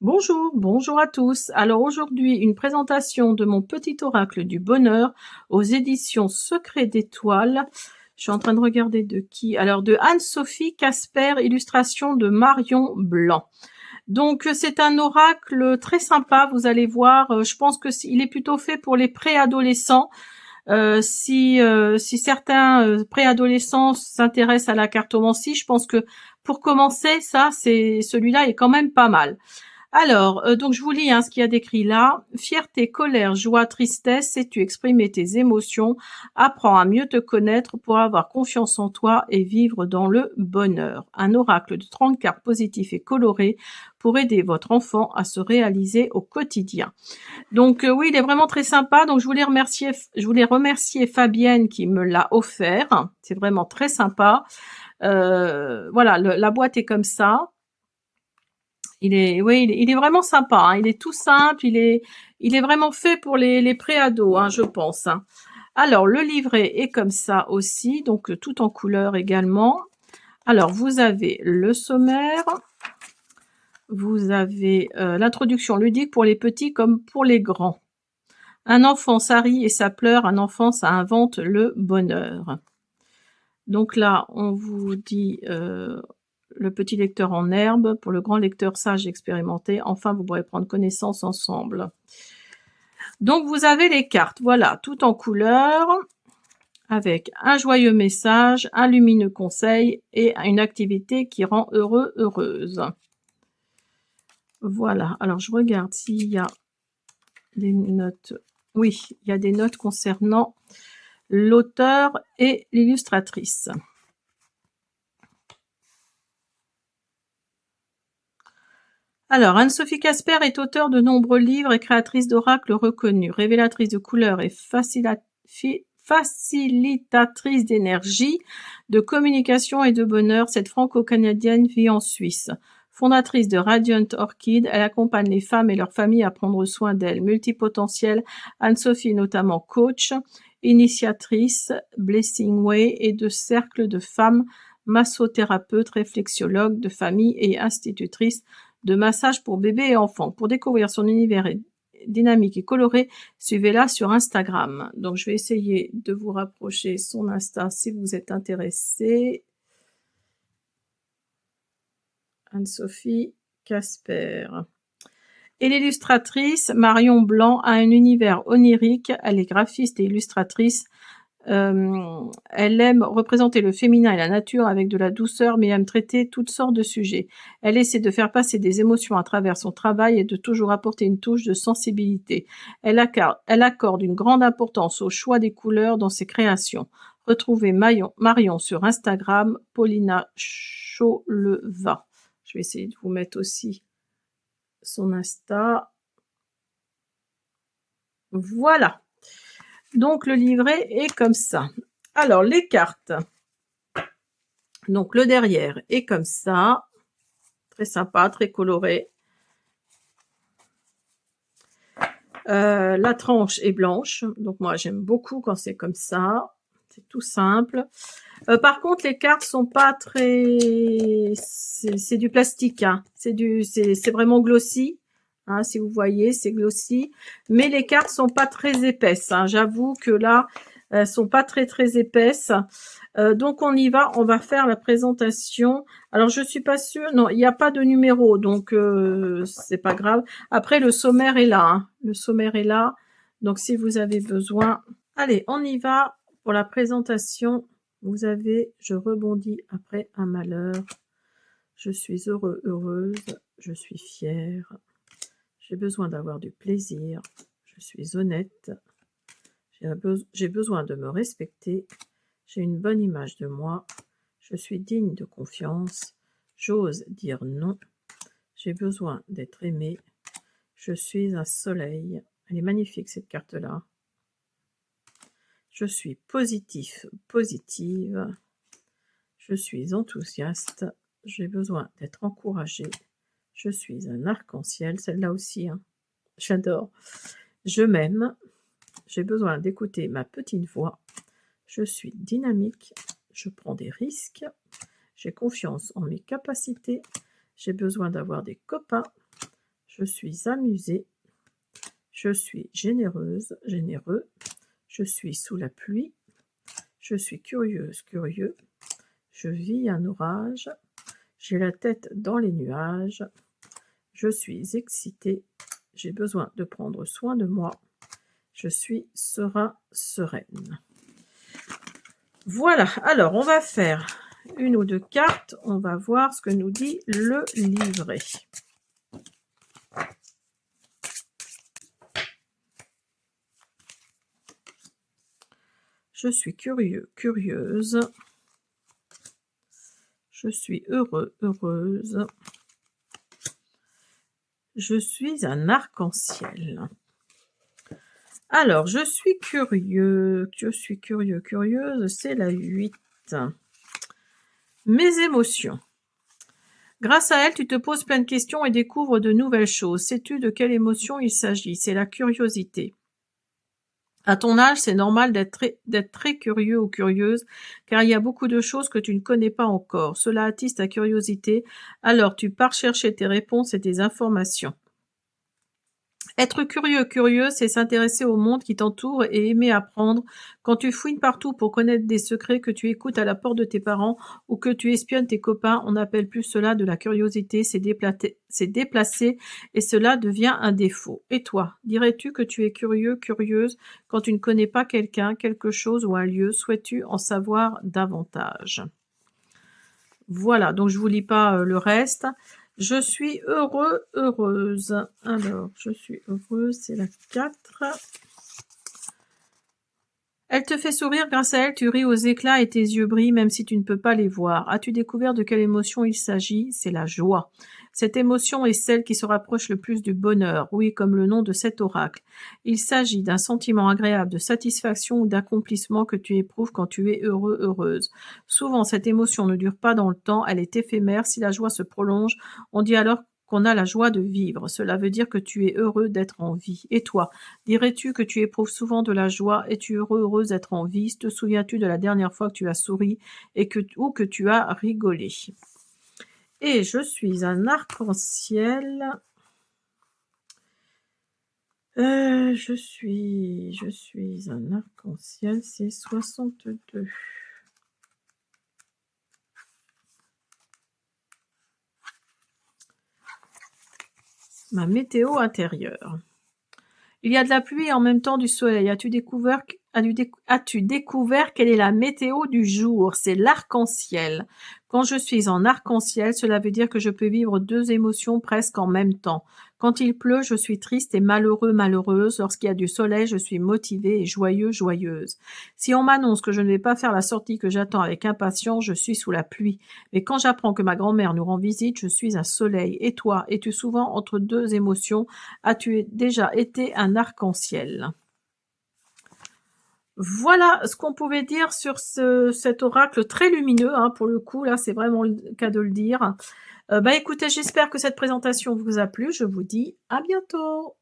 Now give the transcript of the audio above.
Bonjour, bonjour à tous. Alors aujourd'hui, une présentation de mon petit oracle du bonheur aux éditions Secret d'Étoiles. Je suis en train de regarder de qui. Alors de Anne-Sophie Casper, illustration de Marion Blanc. Donc c'est un oracle très sympa, vous allez voir. Je pense que il est plutôt fait pour les préadolescents. Si certains préadolescents s'intéressent à la cartomancie, je pense que pour commencer, celui-là est quand même pas mal. Alors, donc je vous lis ce qu'il y a décrit là. Fierté, colère, joie, tristesse, sais-tu exprimer tes émotions? Apprends à mieux te connaître pour avoir confiance en toi et vivre dans le bonheur. Un oracle de 30 cartes positifs et colorés pour aider votre enfant à se réaliser au quotidien. Donc oui, il est vraiment très sympa. Donc je voulais remercier Fabienne qui me l'a offert. C'est vraiment très sympa. Voilà, la boîte est comme ça. Il est vraiment sympa, hein. Il est tout simple, il est vraiment fait pour les préados, hein, je pense, hein. Alors, le livret est comme ça aussi, donc tout en couleur également. Alors, vous avez le sommaire, vous avez l'introduction ludique pour les petits comme pour les grands. Un enfant, ça rit et ça pleure, un enfant, ça invente le bonheur. Donc là, on vous dit le petit lecteur en herbe, pour le grand lecteur sage expérimenté. Enfin, vous pourrez prendre connaissance ensemble. Donc, vous avez les cartes, voilà, tout en couleur, avec un joyeux message, un lumineux conseil et une activité qui rend heureux, heureuse. Voilà, alors je regarde s'il y a des notes. Oui, il y a des notes concernant l'auteur et l'illustratrice. Alors, Anne-Sophie Casper est auteure de nombreux livres et créatrice d'oracles reconnus, révélatrice de couleurs et facilitatrice d'énergie, de communication et de bonheur. Cette franco-canadienne vit en Suisse. Fondatrice de Radiant Orchid, elle accompagne les femmes et leurs familles à prendre soin d'elles. Multipotentielle, Anne-Sophie est notamment coach, initiatrice, Blessing Way et de cercles de femmes, massothérapeute, réflexiologue de famille et institutrice de massage pour bébés et enfants. Pour découvrir son univers dynamique et coloré, suivez-la sur Instagram. Donc, je vais essayer de vous rapprocher son Insta si vous êtes intéressé. Anne-Sophie Casper. Et l'illustratrice, Marion Blanc, a un univers onirique. Elle est graphiste et illustratrice. Elle aime représenter le féminin et la nature avec de la douceur, mais aime traiter toutes sortes de sujets. Elle essaie de faire passer des émotions à travers son travail et de toujours apporter une touche de sensibilité. Elle accorde une grande importance au choix des couleurs dans ses créations. Retrouvez Marion sur Instagram, Paulina Choleva. Je vais essayer de vous mettre aussi son Insta. Voilà. Donc, le livret est comme ça. Alors, les cartes. Donc, le derrière est comme ça. Très sympa, très coloré. La tranche est blanche. Donc, moi, j'aime beaucoup quand c'est comme ça. C'est tout simple. Par contre, les cartes sont pas très... C'est du plastique, hein. C'est vraiment glossy. Hein, si vous voyez, c'est glossy. Mais les cartes sont pas très épaisses, hein. J'avoue que là, elles sont pas très épaisses. Donc on y va, on va faire la présentation. Alors je suis pas sûre, non, il n'y a pas de numéro, donc c'est pas grave. Après le sommaire est là, hein. Le sommaire est là. Donc si vous avez besoin, allez, on y va pour la présentation. Vous avez, je rebondis après un malheur. Je suis heureux, heureuse. Je suis fière. J'ai besoin d'avoir du plaisir. Je suis honnête. J'ai besoin de me respecter. J'ai une bonne image de moi. Je suis digne de confiance. J'ose dire non. J'ai besoin d'être aimé. Je suis un soleil. Elle est magnifique cette carte-là. Je suis positif, positive. Je suis enthousiaste. J'ai besoin d'être encouragé. Je suis un arc-en-ciel. Celle-là aussi, hein. J'adore. Je m'aime. J'ai besoin d'écouter ma petite voix. Je suis dynamique. Je prends des risques. J'ai confiance en mes capacités. J'ai besoin d'avoir des copains. Je suis amusée. Je suis généreuse, généreux. Je suis sous la pluie. Je suis curieuse, curieux. Je vis un orage. J'ai la tête dans les nuages. Je suis excitée. J'ai besoin de prendre soin de moi. Je suis serein, sereine. Voilà, alors on va faire une ou deux cartes. On va voir ce que nous dit le livret. Je suis curieux, curieuse. Je suis heureux, heureuse. Je suis un arc-en-ciel. Alors, je suis curieux, curieuse, c'est la 8. Mes émotions. Grâce à elle, tu te poses plein de questions et découvres de nouvelles choses. Sais-tu de quelle émotion il s'agit? C'est la curiosité. À ton âge, c'est normal d'être très curieux ou curieuse, car il y a beaucoup de choses que tu ne connais pas encore. Cela attise ta curiosité, alors tu pars chercher tes réponses et tes informations. Être curieux, curieuse, c'est s'intéresser au monde qui t'entoure et aimer apprendre. Quand tu fouines partout pour connaître des secrets, que tu écoutes à la porte de tes parents ou que tu espionnes tes copains, on n'appelle plus cela de la curiosité, c'est déplacé et cela devient un défaut. Et toi, dirais-tu que tu es curieux, curieuse quand tu ne connais pas quelqu'un, quelque chose ou un lieu? Souhaites-tu en savoir davantage? Voilà, donc je vous lis pas le reste. Je suis heureux, heureuse. Alors, je suis heureuse, c'est la 4. Elle te fait sourire, grâce à elle, tu ris aux éclats et tes yeux brillent même si tu ne peux pas les voir. As-tu découvert de quelle émotion il s'agit? C'est la joie. Cette émotion est celle qui se rapproche le plus du bonheur, oui, comme le nom de cet oracle. Il s'agit d'un sentiment agréable de satisfaction ou d'accomplissement que tu éprouves quand tu es heureux, heureuse. Souvent, cette émotion ne dure pas dans le temps, elle est éphémère. Si la joie se prolonge, on dit alors qu'on a la joie de vivre. Cela veut dire que tu es heureux d'être en vie. Et toi, dirais-tu que tu éprouves souvent de la joie? Es-tu heureux, heureuse d'être en vie? Te souviens-tu de la dernière fois que tu as souri ou que tu as rigolé? Et je suis un arc-en-ciel. Je suis un arc-en-ciel, c'est 62. Ma météo intérieure. Il y a de la pluie et en même temps du soleil. As-tu découvert quelle est la météo du jour? C'est l'arc-en-ciel. Quand je suis en arc-en-ciel, cela veut dire que je peux vivre deux émotions presque en même temps. Quand il pleut, je suis triste et malheureux, malheureuse. Lorsqu'il y a du soleil, je suis motivée et joyeux, joyeuse. Si on m'annonce que je ne vais pas faire la sortie que j'attends avec impatience, je suis sous la pluie. Mais quand j'apprends que ma grand-mère nous rend visite, je suis un soleil. Et toi, es-tu souvent entre deux émotions? As-tu déjà été un arc-en-ciel? Voilà ce qu'on pouvait dire sur cet oracle très lumineux, hein, pour le coup, là, c'est vraiment le cas de le dire. Écoutez, j'espère que cette présentation vous a plu. Je vous dis à bientôt.